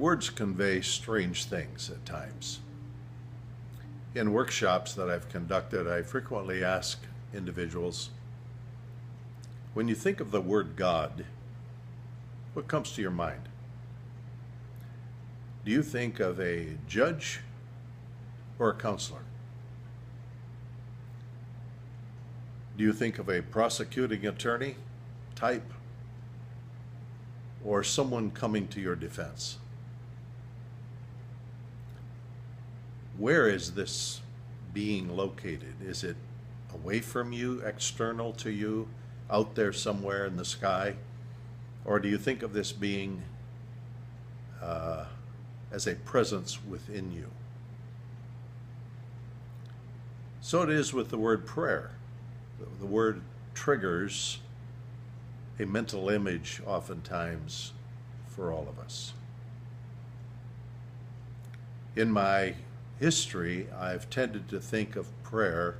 Words convey strange things at times. In workshops that I've conducted, I frequently ask individuals, when you think of the word God, what comes to your mind? Do you think of a judge or a counselor? Do you think of a prosecuting attorney type or someone coming to your defense? Where is this being located? Is it away from you, external to you, out there somewhere in the sky? Or do you think of this being as a presence within you? So it is with the word prayer. The word triggers a mental image oftentimes for all of us. In my history, I've tended to think of prayer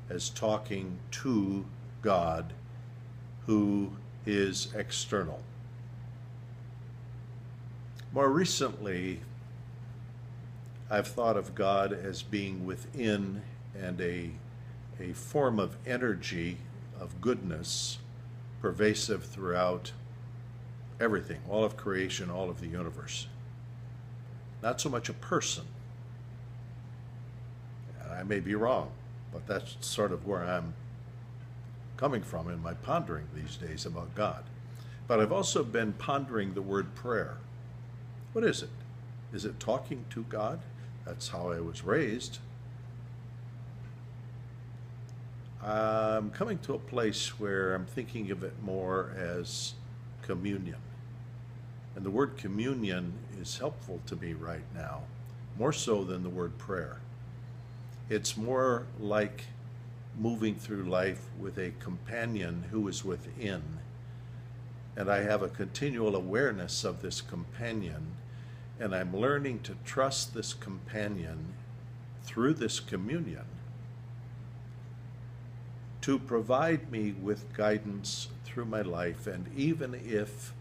as talking to God, who is external. More recently, I've thought of God as being within and a form of energy, of goodness, pervasive throughout everything, all of creation, all of the universe. Not so much a person. I may be wrong, but that's sort of where I'm coming from in my pondering these days about God. But I've also been pondering the word prayer. What is it? Is it talking to God? That's how I was raised. I'm coming to a place where I'm thinking of it more as communion. And the word communion is helpful to me right now, more so than the word prayer. It's more like moving through life with a companion who is within. And I have a continual awareness of this companion, and I'm learning to trust this companion through this communion to provide me with guidance through my life. And even if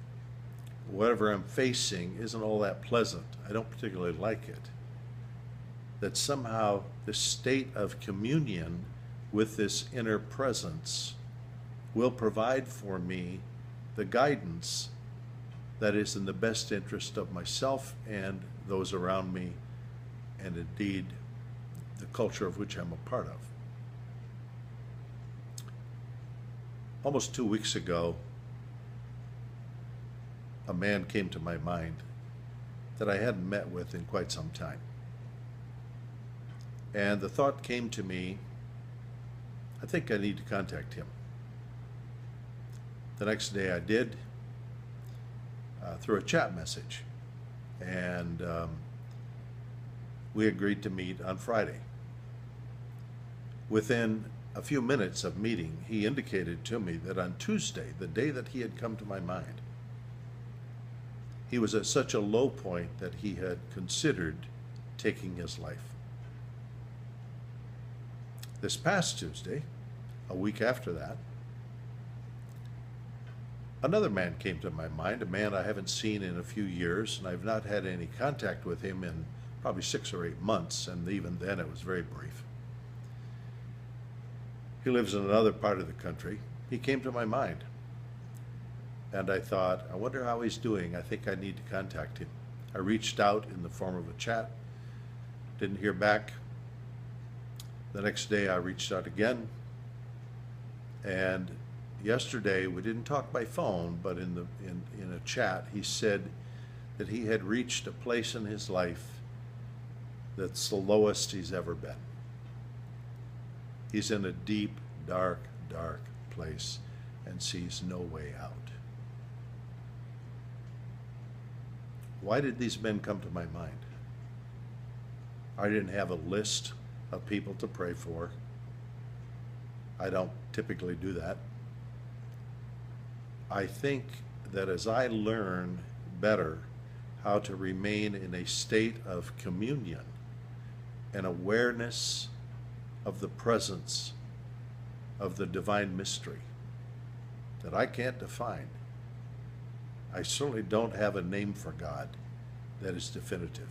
whatever I'm facing isn't all that pleasant, I don't particularly like it, that somehow the state of communion with this inner presence will provide for me the guidance that is in the best interest of myself and those around me, and indeed the culture of which I'm a part of. Almost 2 weeks ago, a man came to my mind that I hadn't met with in quite some time. And the thought came to me, I think I need to contact him. The next day I did, through a chat message. And we agreed to meet on Friday. Within a few minutes of meeting, he indicated to me that on Tuesday, the day that he had come to my mind, he was at such a low point that he had considered taking his life. This past Tuesday, a week after that, another man came to my mind, a man I haven't seen in a few years, and I've not had any contact with him in probably 6 or 8 months, and even then it was very brief. He lives in another part of the country. He came to my mind, and I thought, I wonder how he's doing. I think I need to contact him. I reached out in the form of a chat, didn't hear back. The next day I reached out again, and yesterday we didn't talk by phone, but in a chat he said that he had reached a place in his life that's the lowest he's ever been. He's in a deep, dark, dark place and sees no way out. Why did these men come to my mind? I didn't have a list of people to pray for. I don't typically do that. I think that as I learn better how to remain in a state of communion and awareness of the presence of the divine mystery that I can't define. I certainly don't have a name for God, that is definitive.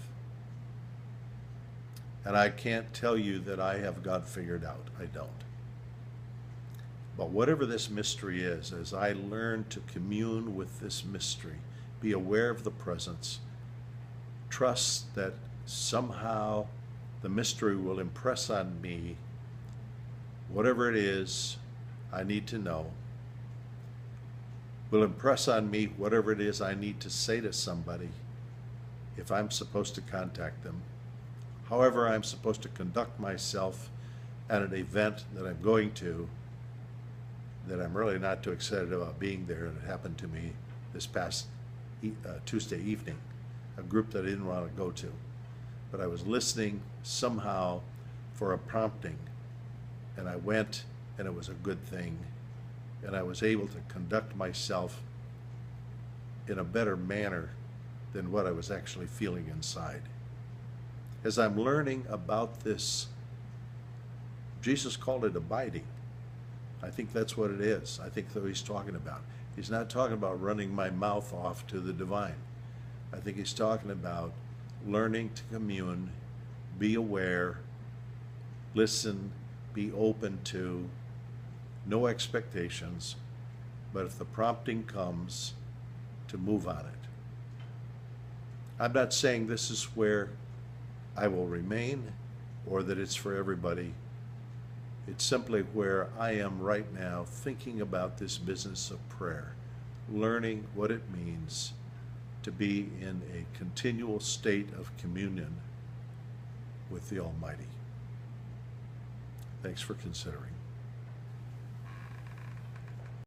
And I can't tell you that I have God figured out. I don't. But whatever this mystery is, as I learn to commune with this mystery, be aware of the presence, trust that somehow the mystery will impress on me whatever it is I need to know, will impress on me whatever it is I need to say to somebody if I'm supposed to contact them, however I'm supposed to conduct myself at an event that I'm going to, that I'm really not too excited about being there. And it happened to me this past Tuesday evening, a group that I didn't want to go to. But I was listening somehow for a prompting, and I went, and it was a good thing. And I was able to conduct myself in a better manner than what I was actually feeling inside. As I'm learning about this, Jesus called it abiding. I think that's what it is. I think that's what he's talking about. He's not talking about running my mouth off to the divine. I think he's talking about learning to commune, be aware, listen, be open to, no expectations, but if the prompting comes, to move on it. I'm not saying this is where I will remain or that it's for everybody. It's simply where I am right now, thinking about this business of prayer, learning what it means to be in a continual state of communion with the Almighty. Thanks for considering.